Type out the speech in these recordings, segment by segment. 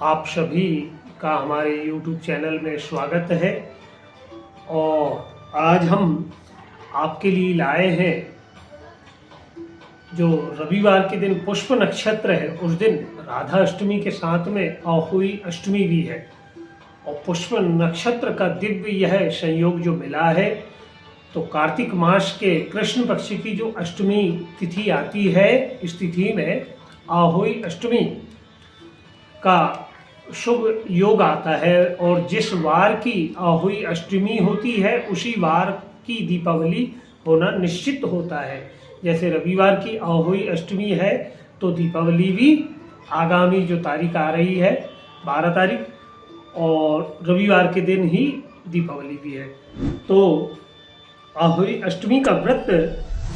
आप सभी का हमारे YouTube चैनल में स्वागत है। और आज हम आपके लिए लाए हैं, जो रविवार के दिन पुष्प नक्षत्र है उस दिन राधा अष्टमी के साथ में अहोई अष्टमी भी है। और पुष्प नक्षत्र का दिव्य यह संयोग जो मिला है, तो कार्तिक मास के कृष्ण पक्ष की जो अष्टमी तिथि आती है, इस तिथि में अहोई अष्टमी का शुभ योग आता है। और जिस वार की अहोई अष्टमी होती है उसी वार की दीपावली होना निश्चित होता है। जैसे रविवार की अहोई अष्टमी है तो दीपावली भी आगामी जो तारीख आ रही है 12 तारीख, और रविवार के दिन ही दीपावली भी है। तो अहोई अष्टमी का व्रत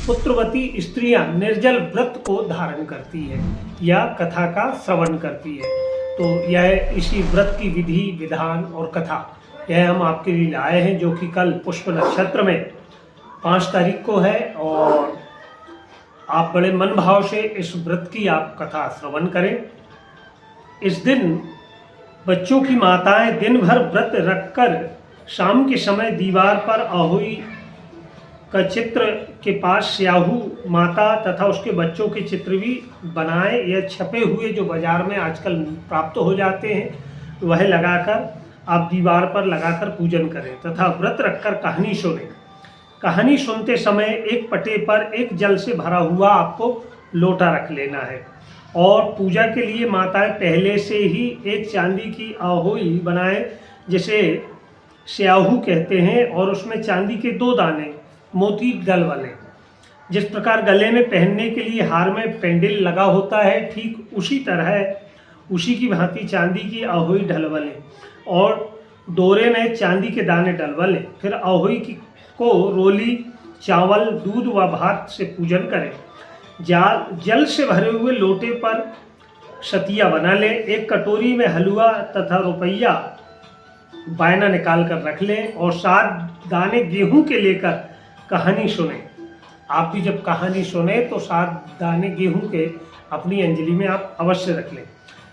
पुत्रवती स्त्रियां निर्जल व्रत को धारण करती है या कथा का श्रवण करती है। तो यह इसी व्रत की विधि विधान और कथा यह हम आपके लिए लाए हैं, जो कि कल पुष्प नक्षत्र में 5 तारीख को है। और आप बड़े मन भाव से इस व्रत की आप कथा श्रवण करें। इस दिन बच्चों की माताएं दिन भर व्रत रखकर शाम के समय दीवार पर अहोई का चित्र के पास स्याहू माता तथा उसके बच्चों के चित्र भी बनाए या छपे हुए जो बाजार में आजकल प्राप्त हो जाते हैं, वह लगाकर आप दीवार पर लगाकर पूजन करें तथा व्रत रखकर कहानी सुने। कहानी सुनते समय एक पटे पर एक जल से भरा हुआ आपको लोटा रख लेना है। और पूजा के लिए माताएं पहले से ही एक चांदी की अहोई बनाए, जिसे स्याहू कहते हैं, और उसमें चांदी के 2 दाने मोती डल वाले, जिस प्रकार गले में पहनने के लिए हार में पेंडिल लगा होता है, ठीक उसी तरह उसी की भांति चांदी की अहोई ढलवले और डोरे में चांदी के दाने डलवले। फिर अहोई को रोली चावल दूध व भात से पूजन करें। जल से भरे हुए लोटे पर सतिया बना लें। एक कटोरी में हलवा तथा रुपया बायना निकाल कर रख लें और 7 दाने गेहूं के लेकर कहानी सुने। आप भी जब कहानी सुने तो 7 दाने गेहूं के अपनी अंजलि में आप अवश्य रख लें।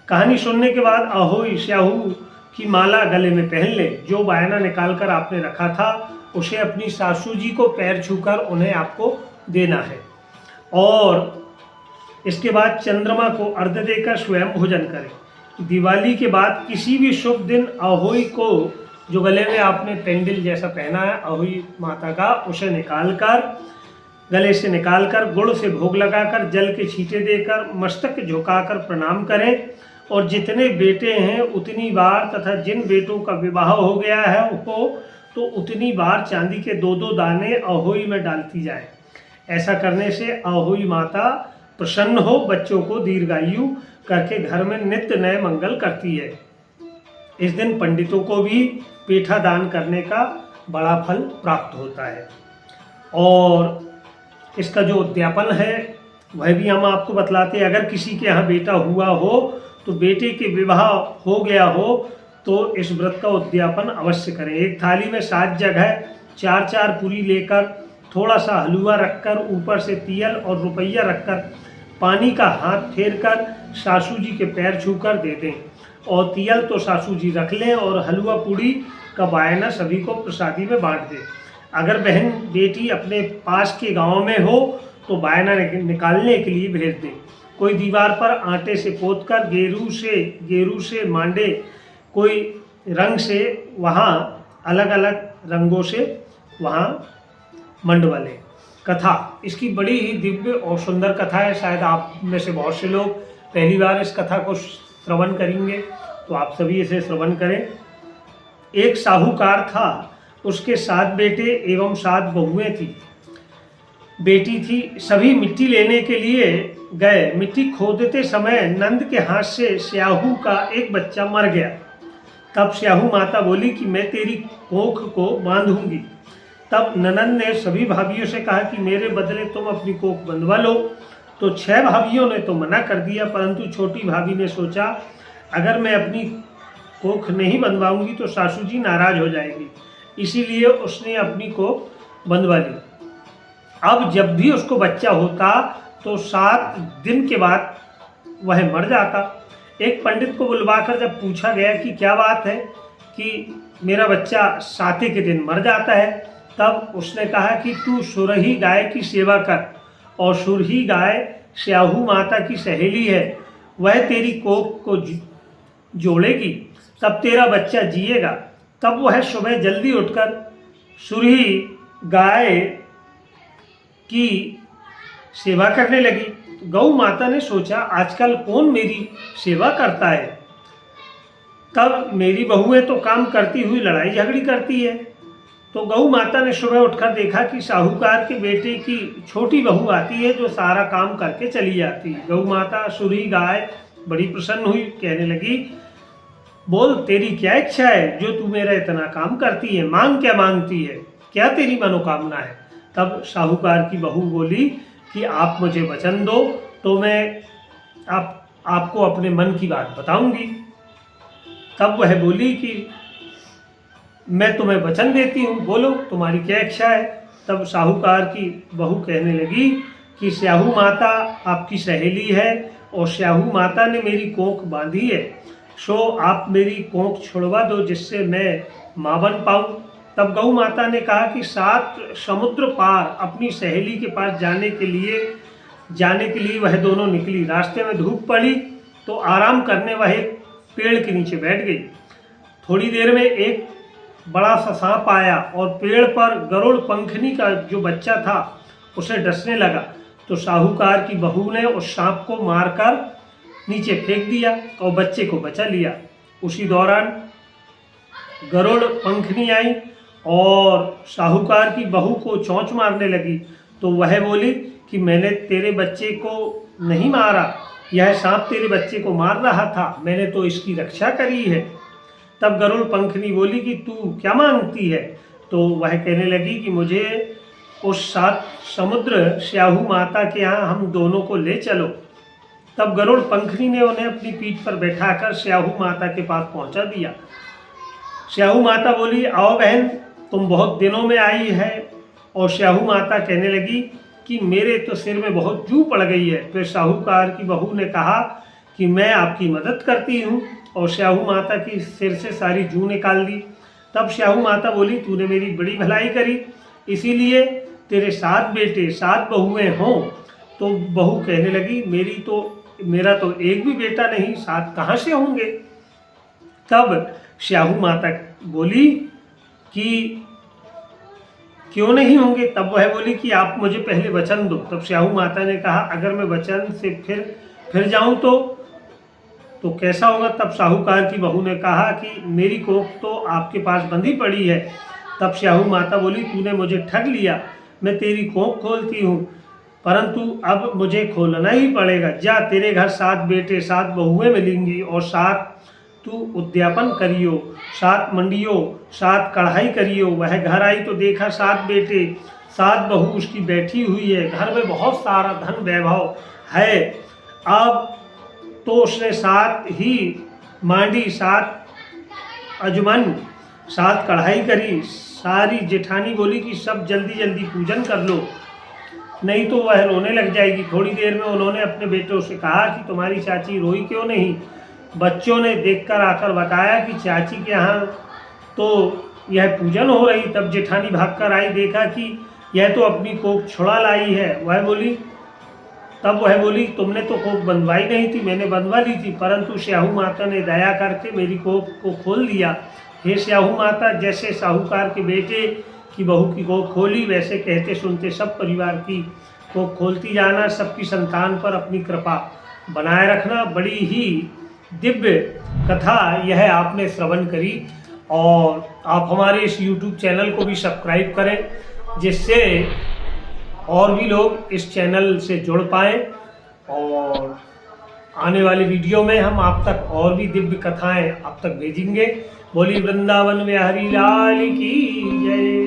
कहानी सुनने के बाद अहोई स्याहू की माला गले में पहन लें। जो बायना निकाल कर आपने रखा था उसे अपनी सासू जी को पैर छूकर उन्हें आपको देना है। और इसके बाद चंद्रमा को अर्घ्य देकर स्वयं भोजन करें। दिवाली के बाद किसी भी शुभ दिन अहोई को, जो गले में आपने पेंडिल जैसा पहना है अहोई माता का, उसे निकालकर गले से निकालकर गुड़ से भोग लगाकर जल के छींटे देकर मस्तक झुकाकर प्रणाम करें। और जितने बेटे हैं उतनी बार तथा जिन बेटों का विवाह हो गया है तो उतनी बार चांदी के 2-2 दाने अहोई में डालती जाए। ऐसा करने से अहोई माता प्रसन्न हो बच्चों को दीर्घायु करके घर में नित्य नए मंगल करती है। इस दिन पंडितों को भी पेठा दान करने का बड़ा फल प्राप्त होता है। और इसका जो उद्यापन है वह भी हम आपको बतलाते हैं। अगर किसी के यहाँ बेटा हुआ हो तो बेटे के विवाह हो गया हो तो इस व्रत का उद्यापन अवश्य करें। एक थाली में 7 जगह 4-4 पूरी लेकर थोड़ा सा हलवा रखकर ऊपर से तिल और रुपया रखकर पानी का हाथ फेर कर सासू जी के पैर छूकर दे दें। और तिल तो सासू जी रख लें और हलवा पूड़ी का बायना सभी को प्रसादी में बांट दें। अगर बहन बेटी अपने पास के गांव में हो तो बायना निकालने के लिए भेज दें। कोई दीवार पर आटे से पोतकर गेरू से मांडे, कोई रंग से वहाँ अलग अलग रंगों से वहाँ मंडवा लें। कथा इसकी बड़ी ही दिव्य और सुंदर कथा है। शायद आप में से बहुत से लोग पहली बार इस कथा को श्रवण करेंगे, तो आप सभी इसे श्रवण करें। एक साहूकार था, उसके 7 बेटे एवं 7 बहुएं थी, बेटी थी। सभी मिट्टी लेने के लिए गए। मिट्टी खोदते समय नंद के हाथ से स्याहू का एक बच्चा मर गया। तब स्याहू माता बोली कि मैं तेरी कोख को बांधूंगी। तब ननंद ने सभी भाभियों से कहा कि मेरे बदले तुम अपनी कोख बंधवा लो। तो 6 भाभियों ने तो मना कर दिया, परंतु छोटी भाभी ने सोचा अगर मैं अपनी कोख नहीं बंधवाऊंगी तो सासू जी नाराज हो जाएगी, इसीलिए उसने अपनी कोख बंधवा ली। अब जब भी उसको बच्चा होता तो 7 दिन के बाद वह मर जाता। एक पंडित को बुलवाकर जब पूछा गया कि क्या बात है कि मेरा बच्चा साते के दिन मर जाता है, तब उसने कहा कि तू सुरही गाय की सेवा कर, और सुरही गाय स्याहू माता की सहेली है, वह तेरी कोख को जोड़ेगी, तब तेरा बच्चा जिएगा। तब वह सुबह जल्दी उठकर सुरही गाय की सेवा करने लगी। गौ माता ने सोचा, आजकल कौन मेरी सेवा करता है, तब मेरी बहुएं तो काम करती हुई लड़ाई झगड़ी करती है। तो गौ माता ने सुबह उठकर देखा कि साहूकार के बेटे की छोटी बहू आती है जो सारा काम करके चली जाती है। गौ माता सुरही गाय बड़ी प्रसन्न हुई, कहने लगी, बोल तेरी क्या इच्छा है जो तू मेरा इतना काम करती है, मांग क्या मांगती है, क्या तेरी मनोकामना है। तब साहूकार की बहू बोली कि आप मुझे वचन दो तो मैं आपको अपने मन की बात बताऊंगी। तब वह बोली कि मैं तुम्हें वचन देती हूँ, बोलो तुम्हारी क्या इच्छा है। तब साहूकार की बहू कहने लगी कि स्याहू माता आपकी सहेली है और स्याहू माता ने मेरी कोख बांधी है, सो आप मेरी कोख छुड़वा दो जिससे मैं मां बन पाऊँ। तब गौ माता ने कहा कि 7 समुद्र पार अपनी सहेली के पास जाने के लिए वह दोनों निकली। रास्ते में धूप पड़ी तो आराम करने वह एक पेड़ के नीचे बैठ गई। थोड़ी देर में एक बड़ा सा सांप आया और पेड़ पर गरुड़ पंखनी का जो बच्चा था उसे डसने लगा। तो साहूकार की बहू ने उस सांप को मारकर नीचे फेंक दिया और बच्चे को बचा लिया। उसी दौरान गरुड़ पंखनी आई और साहूकार की बहू को चोंच मारने लगी। तो वह बोली कि मैंने तेरे बच्चे को नहीं मारा, यह सांप तेरे बच्चे को मार रहा था, मैंने तो इसकी रक्षा करी है। तब गरुड़ पंखनी बोली कि तू क्या मांगती है। तो वह कहने लगी कि मुझे उस 7 समुद्र स्याहू माता के यहाँ हम दोनों को ले चलो। तब गरुड़ पंखनी ने उन्हें अपनी पीठ पर बैठाकर स्याहू माता के पास पहुंचा दिया। स्याहू माता बोली, आओ बहन, तुम बहुत दिनों में आई है। और स्याहू माता कहने लगी कि मेरे तो सिर में बहुत जू पड़ गई है। फिर साहूकार की बहू ने कहा कि मैं आपकी मदद करती हूँ, और स्याहू माता की सिर से सारी जू निकाल दी। तब स्याहू माता बोली, तूने मेरी बड़ी भलाई करी, इसीलिए तेरे 7 बेटे 7 बहुएं हों। तो बहू कहने लगी, मेरा तो एक भी बेटा नहीं, 7 कहाँ से होंगे। तब स्याहू माता बोली कि क्यों नहीं होंगे। तब वह बोली कि आप मुझे पहले वचन दो। तब स्याहू माता ने कहा, अगर मैं वचन से फिर जाऊं तो कैसा होगा। तब साहूकार की बहू ने कहा कि मेरी कोख तो आपके पास बंधी पड़ी है। तब स्याहू माता बोली, तूने मुझे ठग लिया, मैं तेरी कोख खोलती हूँ, परंतु अब मुझे खोलना ही पड़ेगा। जा, तेरे घर 7 बेटे 7 बहुएं मिलेंगी और 7 तू उद्यापन करियो, 7 मंडियो, 7 कढ़ाई करियो। वह घर आई तो देखा 7 बेटे 7 बहू उसकी बैठी हुई है, घर में बहुत सारा धन वैभव है। अब तो उसने 7 ही मांडी, 7 अजमन, 7 कढ़ाई करी। सारी जेठानी बोली कि सब जल्दी जल्दी पूजन कर लो, नहीं तो वह रोने लग जाएगी। थोड़ी देर में उन्होंने अपने बेटों से कहा कि तुम्हारी चाची रोई क्यों नहीं। बच्चों ने देखकर आकर बताया कि चाची के यहाँ तो यह पूजन हो रही। तब जेठानी भागकर आई, देखा कि यह तो अपनी कोख छुड़ा लाई है। तब वह बोली, तुमने तो कोख बंधवाई नहीं थी, मैंने बंधवा ली थी, परंतु स्याहू माता ने दया करके मेरी कोख को खोल दिया। हे स्याहू माता, जैसे साहूकार के बेटे की बहू की कोख खोली, वैसे कहते सुनते सब परिवार की कोख खोलती जाना। सबकी संतान पर अपनी कृपा बनाए रखना। बड़ी ही दिव्य कथा यह आपने श्रवण करी, और आप हमारे इस YouTube चैनल को भी सब्सक्राइब करें, जिससे और भी लोग इस चैनल से जुड़ पाएँ, और आने वाले वीडियो में हम आप तक और भी दिव्य कथाएं आप तक भेजेंगे। बोली वृंदावन बिहारी लाल की जय।